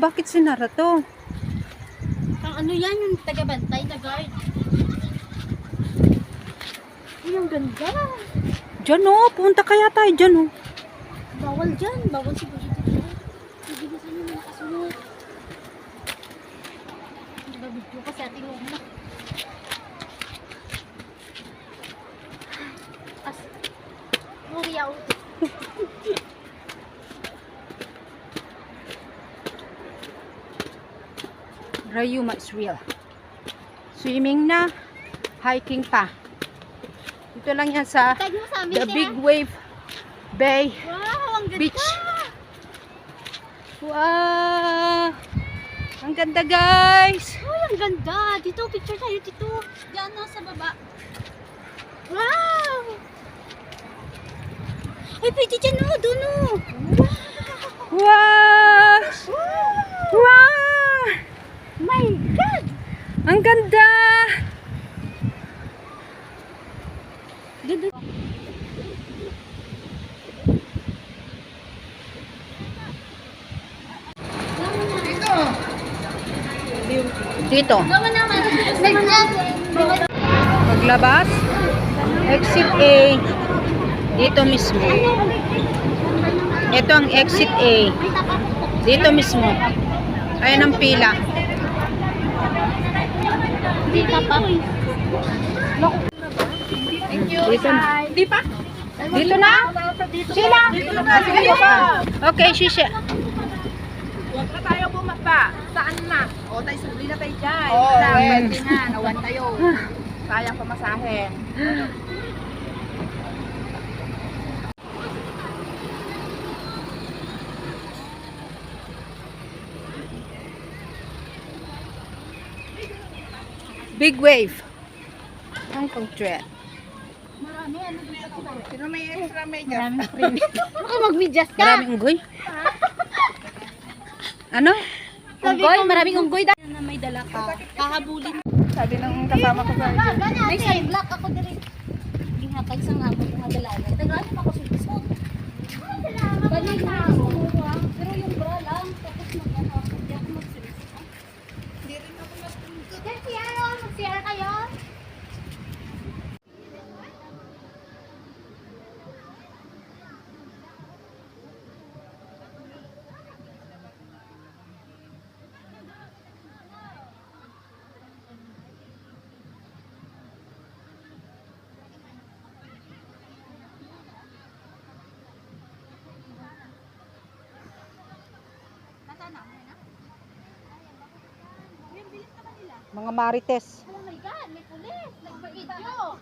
bakit sinara to? Ang ano yan, yung taga-bantay na guard. Ay, ang ganda. Diyan oh, punta kaya tayo dyan oh. Bawal dyan, bawal siguro dito. Hindi na sa'yo na nakasunod. Diba video ka sa ating una? As, muriyaw. Rayuma is real. Swimming na, hiking pa. Dito lang yan sa Tag mo sa amin, The Big Wave Bay wow, ang ganda. Beach. Wow! Ang ganda guys! Ay, ang ganda. Dito, picture tayo dito. Diyan na sa baba. Wow! Ay, pwede dyan o, doon o. Wow! Wow! My God! Ang ganda! Ganda. Dito. Gama naman. Paglabas, exit A. Dito mismo. Ito ang exit A. Dito mismo. Ayan ang pila. Dito pa. Dito na. Di pa? Dito na? Sila? Dito na. Sige pa. Okay, Shisha. Huwag na tayo bumaba. Saan na? O, tayo suli na tayo dyan. Oo, Wala, well. pwede na. Nawan tayo. Sayang pamasahe. Big Wave. Hong Kong Trail. Marami, ano dito ka ba? Sino may extra makeup? Maraming free. Baka mag-medyas ka. Maraming unggoy. Ano? Unggoy, maraming unggoy. Na may dala ka. Kahabulin. Sabi ng kasama ko sa May sunblock ako diri. Gihatag sa nga ako mga dalaga. Tagaan ako sa gusto. Ganun na ako. Pero yung bra lang. Tapos mag-ano ako. Hindi ako mag-series. Hindi rin ako mas Mag-CR kayo? Mga marites. Oh my God, may pulis. Nagpa-video.